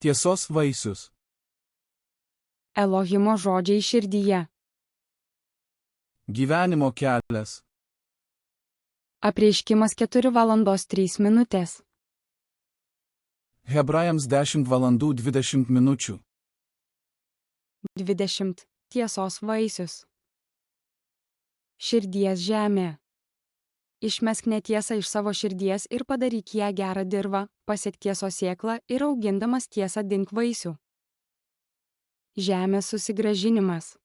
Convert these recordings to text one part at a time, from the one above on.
Tiesos vaisius. Elohimo žodžiai širdyje. Gyvenimo kelias. Apreiškimas 4:03. Hebrajams 10:20. 20. Tiesos vaisius. Širdies žemė. Išmesk netiesą iš savo širdies ir padaryk ją gerą dirvą, pasiek tiesos sėklą ir augindamas tiesą dink vaisių. Žemės susigrąžinimas.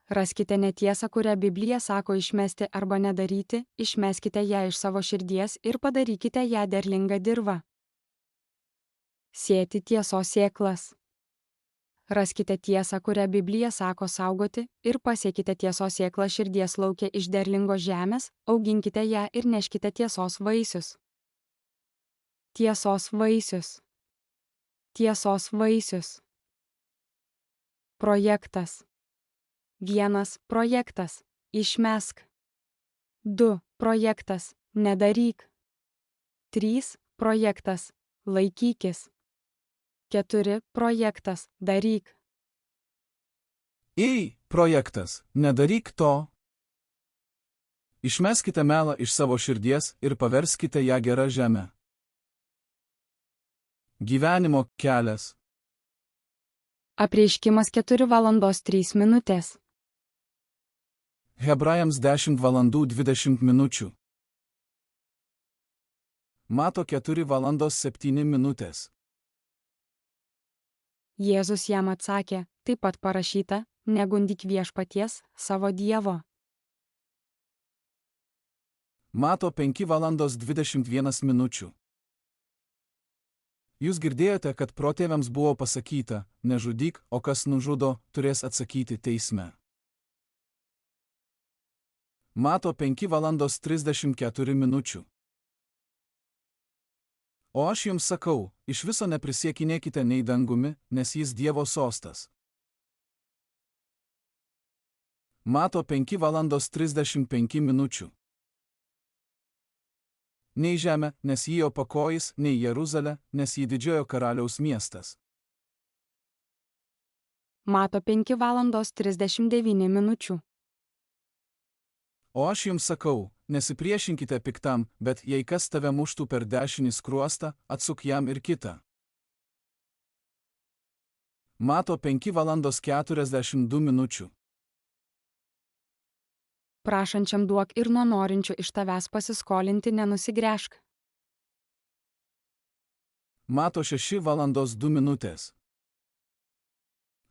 Raskite netiesą, kurią Biblija sako išmesti arba nedaryti, išmeskite ją iš savo širdies ir padarykite ją derlingą dirvą. Sėti tiesos sėklas. Raskite tiesą, kurią Biblija sako saugoti, ir pasiekite tiesos sėklą širdies lauke iš derlingos žemės, auginkite ją ir neškite tiesos vaisius. Tiesos vaisius. Tiesos vaisius. Projektas. 1. Projektas. Išmesk. 2. Projektas. Nedaryk. 3. Projektas. Laikykis. 4. Projektas. Daryk. Ei, projektas, nedaryk to. Išmeskite melą iš savo širdies ir paverskite ją gerą žemę. Gyvenimo kelias. Apreiškimas 4:03. Hebrajams 10:20. Mato 4:07. Jėzus jam atsakė, taip pat parašyta, negundyk viešpaties, savo Dievo. Mato 5:21. Jūs girdėjote, kad protėviams buvo pasakyta, nežudyk, o kas nužudo, turės atsakyti teisme. Mato 5:34. O aš jums sakau, iš viso neprisiekinėkite nei dangumi, nes jis Dievo sostas. Mato 5:35. Nei žemė, nes jį jo pakojis, nei Jeruzalė, nes jį didžiojo karaliaus miestas. Mato 5:39. O aš jums sakau, nesipriešinkite piktam, bet jei kas tave muštų per dešinį skruostą, atsuk jam ir kitą. Mato 5:42. Prašančiam duok ir nuo norinčių iš tavęs pasiskolinti nenusigręžk. Mato 6:02.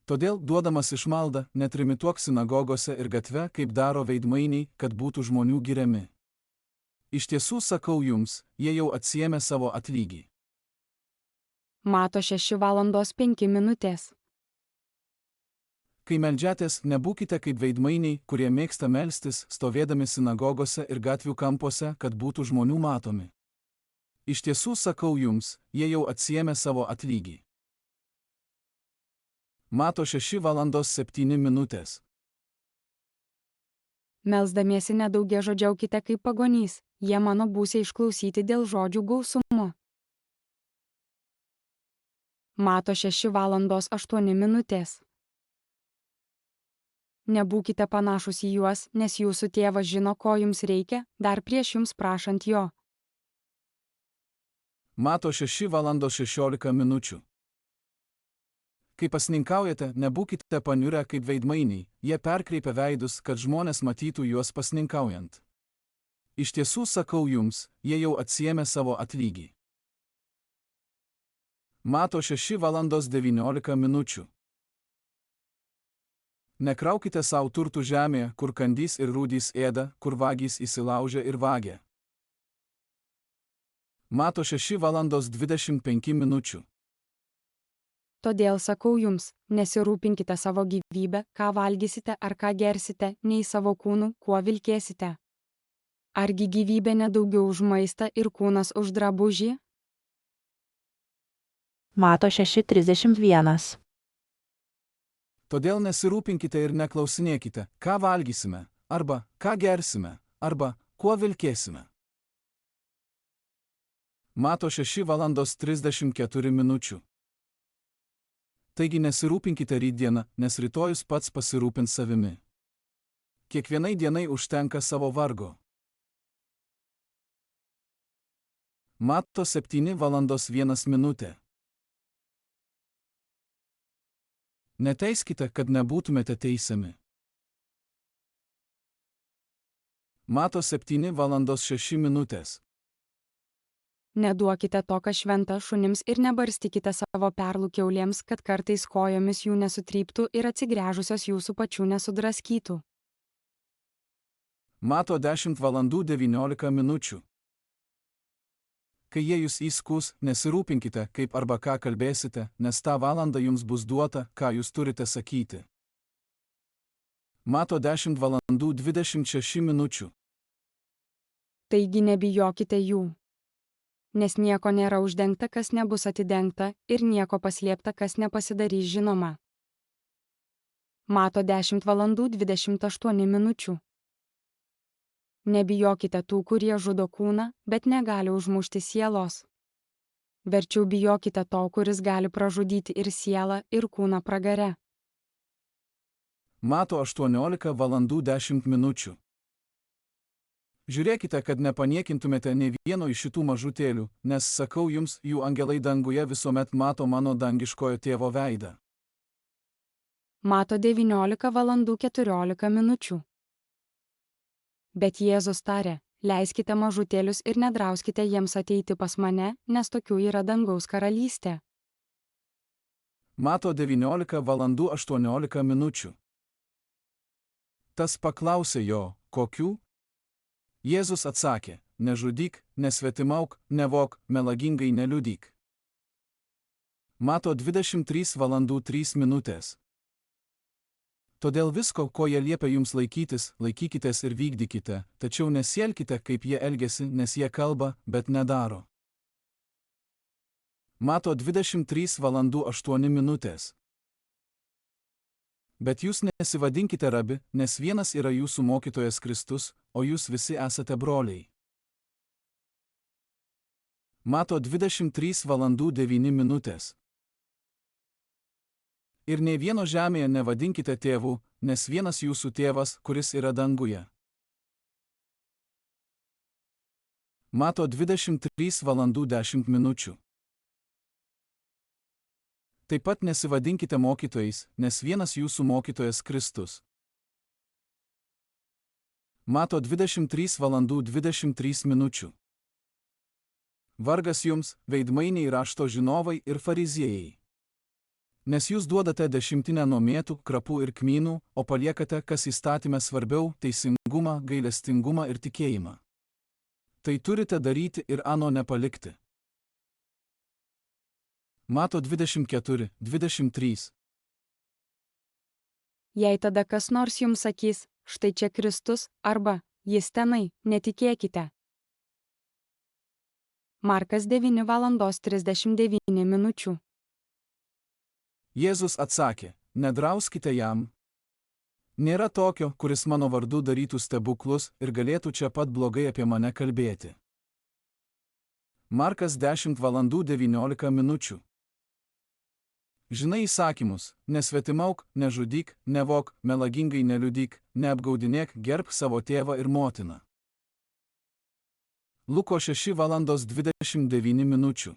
Todėl, duodamas išmaldą, netrimituok sinagogose ir gatve, kaip daro veidmainiai, kad būtų žmonių giriami. Iš tiesų sakau jums, jie jau atsiėmė savo atlygį. Mato 6:05. Kai meldžiatės, nebūkite kaip veidmainiai, kurie mėgsta melstis, stovėdami sinagogose ir gatvių kampuose, kad būtų žmonių matomi. Iš tiesų sakau jums, jie jau atsiėmė savo atlygį. Mato 6:07. Melsdamiesi nedaugiažodžiaukite kaip pagonys, jie mano būsiai išklausyti dėl žodžių gausumo. Mato 6:08. Nebūkite panašus į juos, nes jūsų tėvas žino, ko jums reikia, dar prieš jums prašant jo. Mato 6:16. Kai pasninkaujate, nebūkite paniurę kaip veidmainiai, jie perkreipia veidus, kad žmonės matytų juos pasninkaujant. Iš tiesų sakau jums, jie jau atsiėmė savo atlygį. Mato 6:19. Nekraukite savo turtų žemėje, kur kandys ir rūdys ėda, kur vagys įsilaužia ir vagia. Mato 6:25. Todėl sakau jums, nesirūpinkite savo gyvybę, ką valgysite ar ką gersite, nei savo kūnų, kuo vilkėsite. Argi gyvybė nedaugiau už maistą ir kūnas už drabužį? Mato 6:31. Todėl nesirūpinkite ir neklausinėkite, ką valgysime, arba ką gersime, arba kuo vilkėsime. Mato 6:34. Taigi nesirūpinkite rytdieną, nes rytojus pats pasirūpins savimi. Kiekvienai dienai užtenka savo vargo. Mato 7:01. Neteiskite, kad nebūtumėte teisiami. Mato 7:06. Neduokite to, kas šventa šunims ir nebarstykite savo perlų kiaulėms, kad kartais kojomis jų nesutryptų ir atsigręžusios jūsų pačių nesudraskytų. Mato 10:19. Kai jie jūs įskūs, nesirūpinkite, kaip arba ką kalbėsite, nes tą valandą jums bus duota, ką jūs turite sakyti. Mato 10:26. Taigi nebijokite jų. Nes nieko nėra uždengta, kas nebus atidengta, ir nieko paslėpta, kas nepasidarys žinoma. Mato 10:28. Nebijokite tų, kurie žudo kūną, bet negali užmušti sielos. Verčiau bijokite to, kuris gali pražudyti ir sielą, ir kūną pragare. Mato 18:10. Žiūrėkite, kad nepaniekintumėte nei vieno iš šitų mažutėlių, nes sakau jums, jų angelai danguje visuomet mato mano dangiškojo tėvo veidą. Mato 19:14. Bet Jėzus tarė, leiskite mažutėlius ir nedrauskite jiems ateiti pas mane, nes tokių yra dangaus karalystė. Mato 19:18. Tas paklausė jo, kokių? Jėzus atsakė, nežudyk, nesvetimauk, nevok, melagingai neliudyk. Mato 23:03. Todėl visko, ko jie liepia jums laikytis, laikykitės ir vykdykite, tačiau nesielkite, kaip jie elgiasi, nes jie kalba, bet nedaro. Mato 23:08. Bet jūs nesivadinkite rabi, nes vienas yra jūsų mokytojas Kristus, o jūs visi esate broliai. Mato 23:09. Ir nei vieno žemėje nevadinkite tėvų, nes vienas jūsų tėvas, kuris yra danguje. Mato 23:10. Taip pat nesivadinkite mokytojais, nes vienas jūsų mokytojas Kristus. Mato 23:23. Vargas jums, veidmainiai rašto žinovai ir fariziejai. Nes jūs duodate dešimtinę nuo mėtų, krapų ir kmynų, o paliekate, kas įstatyme svarbiau, teisingumą, gailestingumą ir tikėjimą. Tai turite daryti ir ano nepalikti. Mato 24:23. Jei tada kas nors jums sakys, štai čia Kristus, arba jis tenai, netikėkite. Markas 9:39. Jėzus atsakė, nedrauskite jam. Nėra tokio, kuris mano vardu darytų stebuklus ir galėtų čia pat blogai apie mane kalbėti. Markas 10:19. Žinai įsakymus, nesvetimauk, nežudyk, nevok, melagingai neliudyk, neapgaudinėk, gerbk savo tėvą ir motiną. Luko 6:29.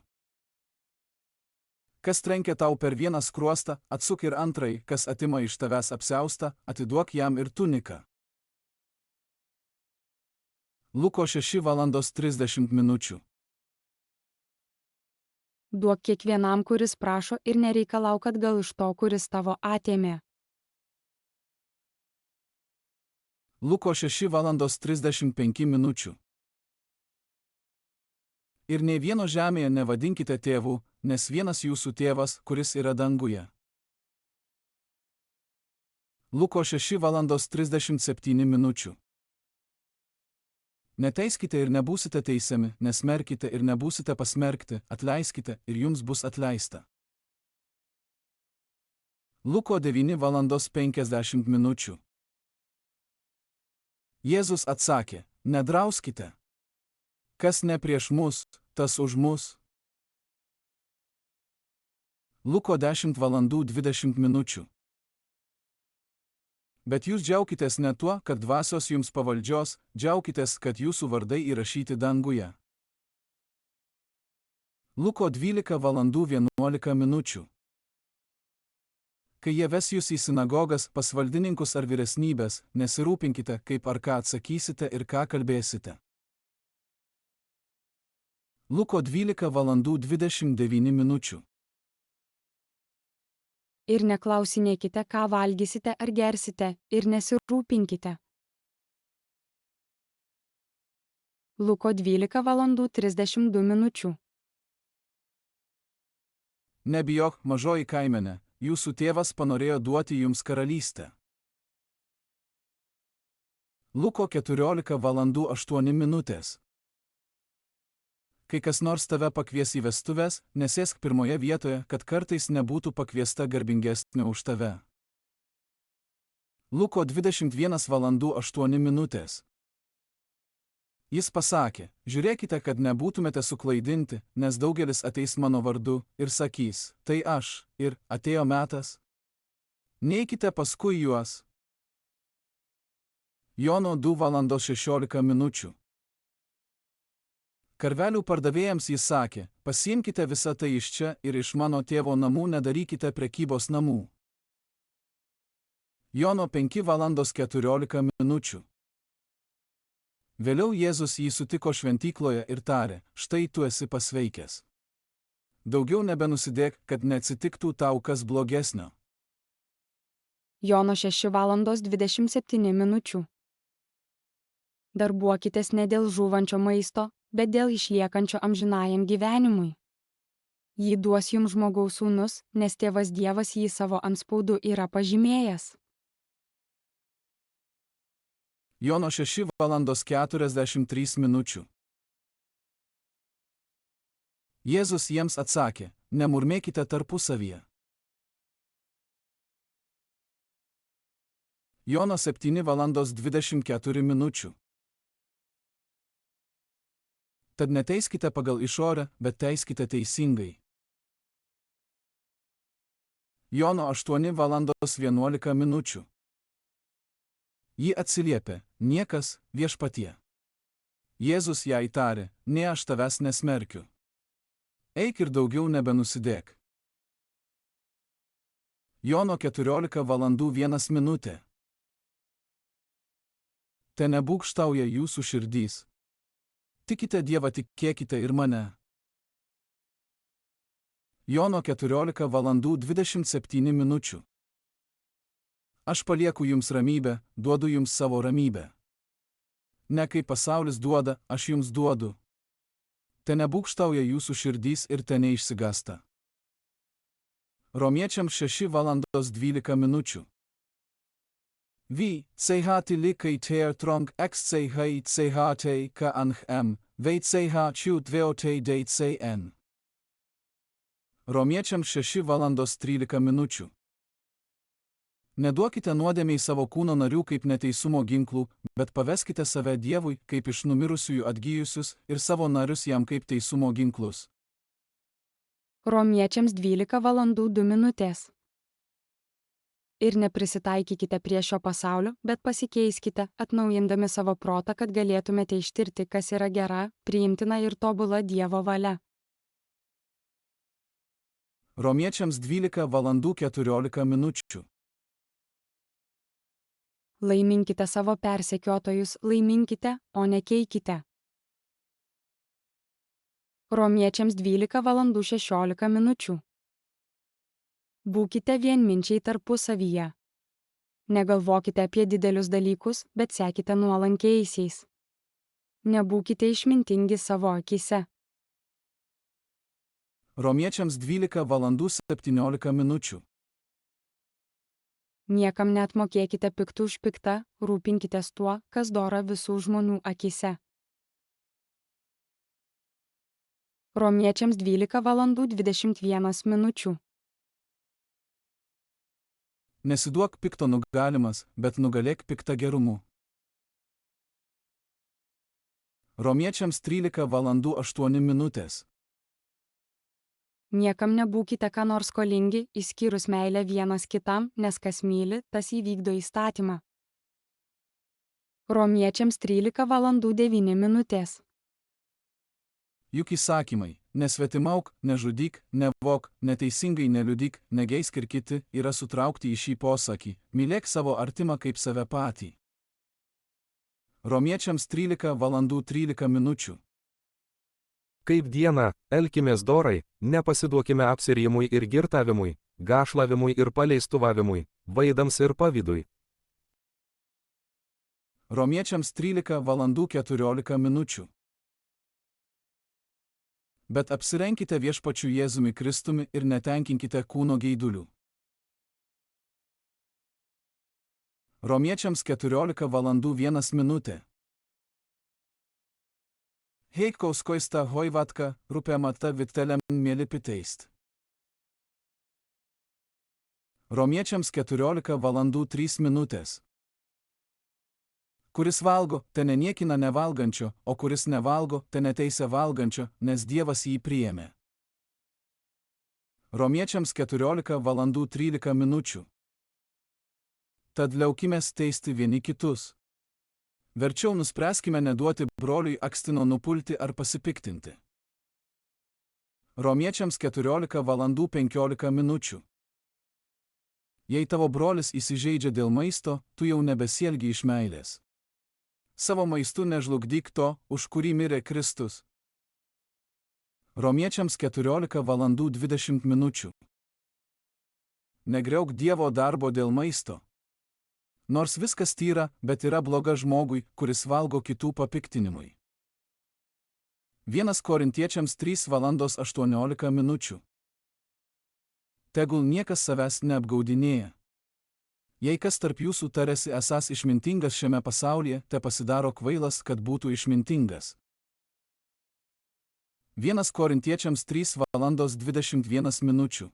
Kas trenkia tau per vieną skruostą, atsuk ir antrai, kas atima iš tavęs apsiaustą, atiduok jam ir tuniką. Luko 6:30. Duok kiekvienam, kuris prašo, ir nereikalauk atgal iš to, kuris tavo atėmė. Luko 6:35. Ir nei vieno žemėje nevadinkite tėvų, nes vienas jūsų tėvas, kuris yra danguje. Luko 6:37. Neteiskite ir nebūsite teisiami, nesmerkite ir nebūsite pasmerkti, atleiskite ir jums bus atleista. Luko 9:50. Jėzus atsakė, nedrauskite. Kas ne prieš mus, tas už mus. Luko 10:20 min. Bet jūs džiaukitės ne tuo, kad dvasios jums pavaldžios, džiaukitės, kad jūsų vardai įrašyti danguje. Luko 12:11 min. Kai jie ves jūs į sinagogas, pas valdininkus ar vyresnybės, nesirūpinkite, kaip ar ką atsakysite ir ką kalbėsite. Luko 12:29 min. Ir neklausinėkite, ką valgysite ar gersite, ir nesirūpinkite. Luko 12:32 min. Nebijok, mažoji kaimenė, jūsų tėvas panorėjo duoti jums karalystę. Luko 14:08 min. Kai kas nors tave pakvies į vestuves, nesėsk pirmoje vietoje, kad kartais nebūtų pakviesta garbingesnė už tave. Luko 21:08 min. Jis pasakė, žiūrėkite, kad nebūtumėte suklaidinti, nes daugelis ateis mano vardu ir sakys, tai aš, ir atėjo metas. Neikite paskui juos. Jono 2:16 min. Karvelių pardavėjams jis sakė, pasiimkite visą tai iš čia ir iš mano tėvo namų nedarykite prekybos namų. Jono 5:14 min. Vėliau Jėzus jį sutiko šventykloje ir tarė, štai tu esi pasveikęs. Daugiau nebenusidėk, kad neatsitiktų tau kas blogesnio. Jono 6:27 min. Darbuokitės ne dėl žūvančio maisto, bet dėl išliekančio amžinajam gyvenimui. Jį duos jums žmogaus sūnus, nes tėvas Dievas jį savo antspaudu yra pažymėjęs. Jono 6:43 min. Jėzus jiems atsakė, nemurmėkite tarpusavyje. Jono 7:24 min. Tad neteiskite pagal išorę, bet teiskite teisingai. Jono 8:11 min. Ji atsiliepė, niekas, viešpatie. Jėzus jai tarė, ne aš tavęs nesmerkiu. Eik ir daugiau nebenusidėk. Jono 14:1 min. Te nebūgštauja jūsų širdys. Tikite Dievą, tikėkite ir mane. Jono 14:27 min. Aš palieku jums ramybę, duodu jums savo ramybę. Ne kaip pasaulis duoda, aš jums duodu. Te nebūgštauja jūsų širdys ir te neišsigąsta. Romiečiams 6:12 min. Vi, CHT likai ter trong XCHI CHT ka anchem, veit CH dveotei deit CN. Romiečiams 6:13 min. Neduokite nuodėmei savo kūno narių kaip neteisumo ginklų, bet paveskite save Dievui kaip iš numirusiųjų atgijusius ir savo narius jam kaip teisumo ginklus. Romiečiams 12:02 min. Ir neprisitaikykite prie šio pasaulio, bet pasikeiskite, atnaujindami savo protą, kad galėtumėte ištirti, kas yra gera, priimtina ir tobula Dievo valia. Romiečiams 12:14 min. Laiminkite savo persekiotojus, laiminkite, o nekeikite. Romiečiams 12:16 min. Būkite vienminčiai tarpusavyje. Negalvokite apie didelius dalykus, bet sekite nuolankiaisiais. Nebūkite išmintingi savo akyse. Romiečiams 12:17 min. Niekam neatmokėkite piktų už piktą, rūpinkitės tuo, kas dora visų žmonių akyse. Romiečiams 12:21 min. Nesiduok pikto nugalimas, bet nugalėk piktą gerumu. Romiečiams 13:08 min. Niekam nebūkite ką nors skolingi, išskyrus meilę vienas kitam, nes kas myli, tas įvykdo įstatymą. Romiečiams 13:09. Juk įsakymai - nesvetimauk, nežudyk, nevok, neteisingai neliudyk, negeisk ir kiti - yra sutraukti į šį posakį - mylėk savo artimą kaip save patį. Romiečiams 13:13. Kaip dieną, elkimės dorai, nepasiduokime apsirijimui ir girtavimui, gašlavimui ir paleistuvavimui, vaidams ir pavydui. Romiečiams 13:14. Bet apsirenkite viešpačiu Jėzumi Kristumi ir netenkinkite kūno geidulių. Romiečiams 14:01. Heikkauskoista hoivatka, rupeamata vittelem mielipiteist. Romiečiams 14:03. Kuris valgo, te neniekina nevalgančio, o kuris nevalgo, te neteisia valgančio, nes Dievas jį priėmė. Romiečiams 14:13. Tad liaukimės teisti vieni kitus. Verčiau nuspręskime neduoti broliui akstino nupulti ar pasipiktinti. Romiečiams 14:15. Jei tavo brolis įsižeidžia dėl maisto, tu jau nebesielgi iš meilės. Savo maistu nežlugdyk to, už kurį mirė Kristus. Romiečiams 14:20. Negriauk Dievo darbo dėl maisto. Nors viskas tyra, bet yra bloga žmogui, kuris valgo kitų papiktinimui. 1 Korintiečiams 3:18. Tegul niekas savęs neapgaudinėja. Jei kas tarp jūsų tarėsi esąs išmintingas šiame pasaulyje, te pasidaro kvailas, kad būtų išmintingas. 1 Korintiečiams 3:21.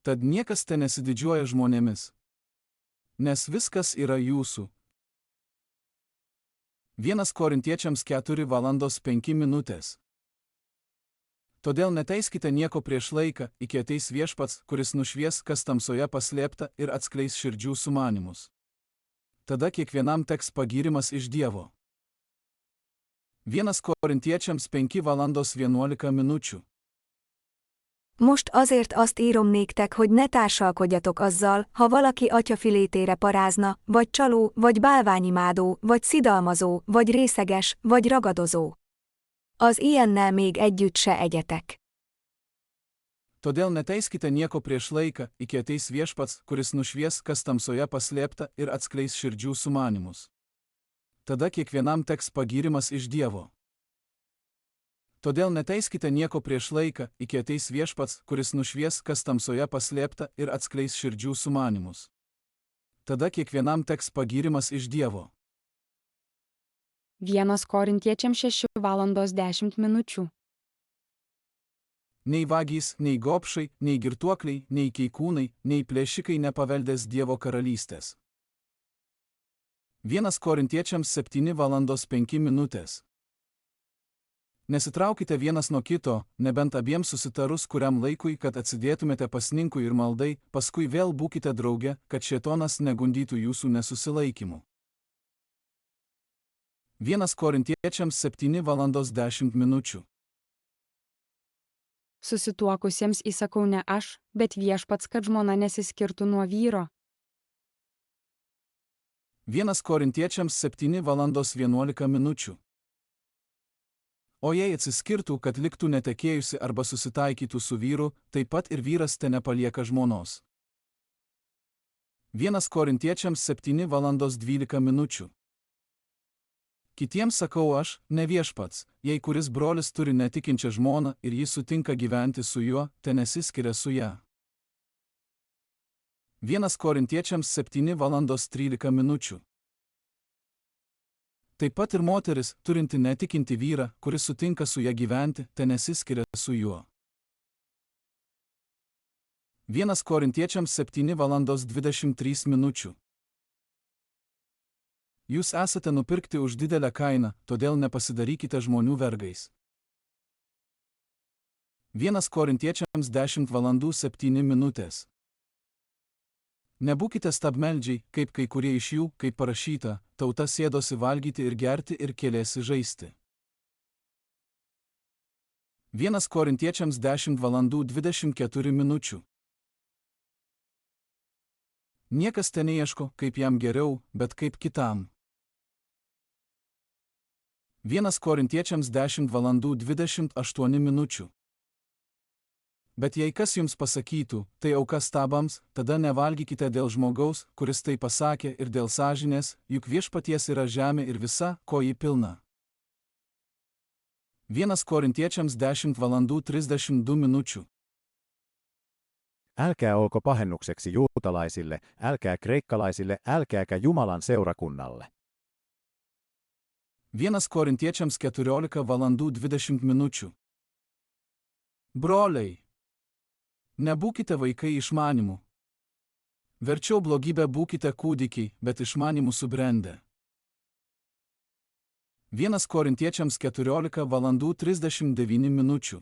Tad niekas te nesididžiuoja žmonėmis, nes viskas yra jūsų. 1 Korintiečiams 4:05. Todėl neteiskite nieko prieš laiką, iki ateis viešpats, kuris nušvies, kas tamsoje paslėpta ir atskleis širdžių sumanymus. Tada kiekvienam teks pagyrimas iš Dievo. 1 Korintiečiams 5:11. Most azért azt írom néktek, hogy ne társalkodjatok azzal, ha valaki atyafilétére parázna, vagy csaló, vagy bálványimádó, vagy szidalmazó, vagy részeges, vagy ragadozó. Az ilyennel még együtt se egyetek. Todėl neteiskite nieko prieš laiką, iki ateis viešpats, kuris nušvies, kas tamsoje paslėpta ir atskleis širdžių sumanymus. Tada kiekvienam teks pagyrimas iš Dievo. Todėl neteiskite nieko prieš laiką, iki ateis viešpats, kuris nušvies, kas tamsoje paslėpta ir atskleis širdžių sumanymus. Tada kiekvienam teks pagyrimas iš Dievo. 1 Korintiečiams 6:10. Nei vagys, nei gobšai, nei girtuokliai, nei keikūnai, nei plėšikai nepaveldės Dievo karalystės. 1 Korintiečiams 7:05. Nesitraukite vienas nuo kito, nebent abiems susitarus kuriam laikui, kad atsidėtumėte pasninkui ir maldai, paskui vėl būkite drauge, kad šėtonas negundytų jūsų nesusilaikymu. 1 Korintiečiams 7:10. Susituokusiems įsakau ne aš, bet viešpats, kad žmona nesiskirtų nuo vyro. 1 Korintiečiams 7:11. O jei atsiskirtų, kad liktų netekėjusi arba susitaikytų su vyru, taip pat ir vyras te nepalieka žmonos. 1 Korintiečiams 7:12. Kitiems sakau aš, ne viešpats, jei kuris brolis turi netikinčią žmoną ir jis sutinka gyventi su juo, te nesiskiria su ją. 1 Korintiečiams 7:13. Taip pat ir moteris, turinti netikinti vyrą, kuris sutinka su ja gyventi, te nesiskiria su juo. 1 Korintiečiams 7:23. Jūs esate nupirkti už didelę kainą, todėl nepasidarykite žmonių vergais. 1 Korintiečiams 10 valandų 7 minutės. Nebūkite stabmeldžiai, kaip kai kurie iš jų, kaip parašyta, tauta sėdosi valgyti ir gerti ir kėlėsi žaisti. 1 Korintiečiams 10 valandų 24 minučių. Niekas ten neieško, kaip jam geriau, bet kaip kitam. 1 Korintiečiams 10 valandų 28 minučių. Bet jei kas jums pasakytų, tai auka stabams, tada nevalgykite dėl žmogaus, kuris tai pasakė, ir dėl sąžinės, juk viešpaties yra žemė ir visa, ko ji pilna. 1 Korintiečiams 10 valandų 32 minučių. Älkää olko pahennukseksi juutalaisille, älkää kreikkalaisille, älkääkä Jumalan seurakunnalle. 1 Korintiečiams 14 valandų 20 minučių. Broliai, nebūkite vaikai išmanimu. Verčiau blogybę būkite kūdikiai, bet išmanimu subrendę. 1 Korintiečiams 14 valandų 39 minučių.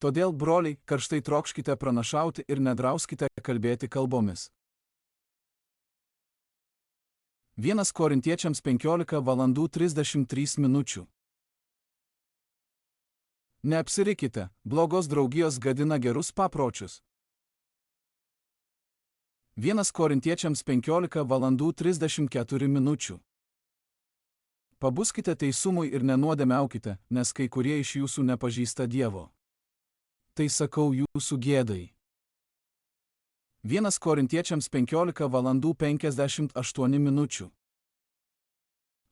Todėl, broliai, karštai trokškite pranašauti ir nedrauskite kalbėti kalbomis. 1 Korintiečiams 15 valandų 33 minučių. Neapsirikite, blogos draugijos gadina gerus papročius. 1 Korintiečiams 15 valandų 34 minučių. Pabuskite teisumui ir nenuodėmiaukite, nes kai kurie iš jūsų nepažįsta Dievo. Tai sakau jūsų gėdai. 1 Korintiečiams 15 valandų 58 minučių.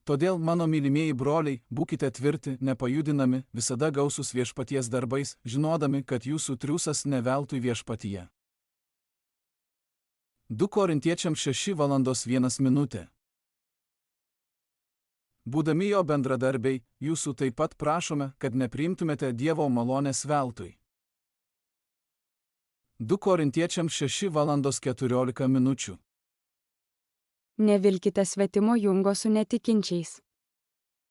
Todėl, mano mylimieji broliai, būkite tvirti, nepajudinami, visada gausūs viešpaties darbais, žinodami, kad jūsų triūsas ne veltui viešpatyje. 2 Korintiečiams 6 valandos 1 minutė. Būdami jo bendradarbiai, jūsų taip pat prašome, kad nepriimtumėte Dievo malonės veltui. 2 Korintiečiams 6 valandos 14 minučių. Nevilkite svetimo jungo su netikinčiais.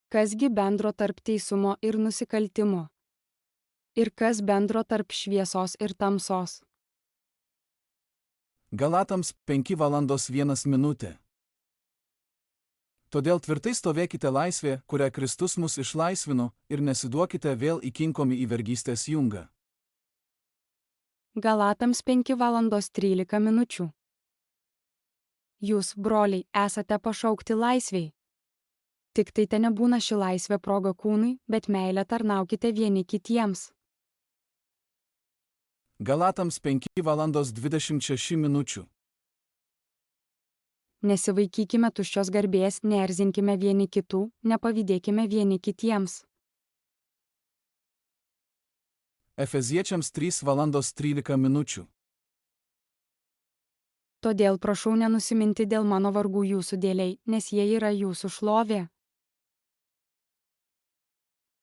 Kasgi bendro tarp teisumo ir nusikaltimo? Ir kas bendro tarp šviesos ir tamsos? Galatams 5 valandos 1 minutė. Todėl tvirtai stovėkite laisvėje, kurią Kristus mus išlaisvino, ir nesiduokite vėl įkinkomi į vergystės jungą. Galatams 5 valandos 13 minučių. Jūs, broliai, esate pašaukti laisvei. Tik tai te nebūna ši laisvė proga kūnui, bet meilę tarnaukite vieni kitiems. Galatams 5 valandos 26 minučių. Nesivaikykime tuščios garbės, neerzinkime vieni kitų, nepavydėkime vieni kitiems. Efeziečiams 3 valandos 13 minučių. Todėl prašau nenusiminti dėl mano vargų jūsų dėliai, nes jie yra jūsų šlovė.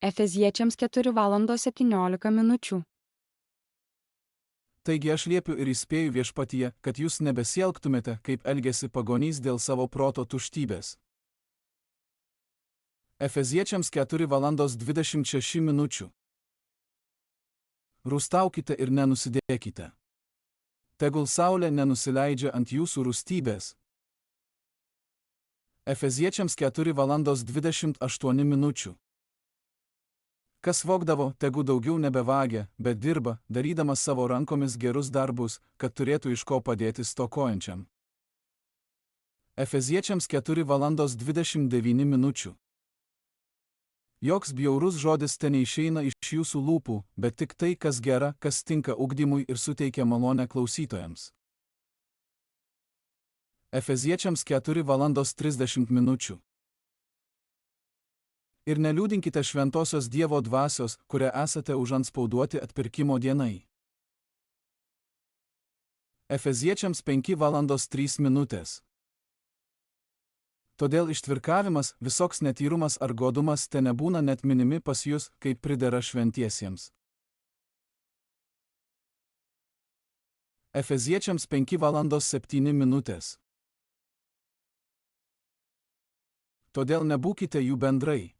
Efeziečiams 4 valandos 17 minučių. Taigi aš liepiu ir įspėju viešpatyje, kad jūs nebesielgtumėte, kaip elgėsi pagonys dėl savo proto tuštybės. Efeziečiams 4 valandos 26 minučių. Rūstaukite ir nenusidėkite. Tegul saulė nenusileidžia ant jūsų rūstybės. Efeziečiams 4 valandos 28 minučių. Kas vogdavo, tegu daugiau nebevagia, bet dirba, darydamas savo rankomis gerus darbus, kad turėtų iš ko padėti stokojančiam. Efeziečiams 4 valandos 29 minučių. Joks bjaurus žodis ten neišeina iš jūsų lūpų, bet tik tai, kas gera, kas tinka ugdymui ir suteikia malonę klausytojams. Efeziečiams 4 valandos 30 minučių. Ir neliūdinkite šventosios Dievo dvasios, kurią esate užantspauduoti atpirkimo dienai. Efeziečiams 5 valandos 3 minutės. Todėl ištvirkavimas, visoks netyrumas ar godumas te nebūna net minimi pas jus, kaip pridera šventiesiems. Efeziečiams 5 valandos 7 minutės. Todėl nebūkite jų bendrai.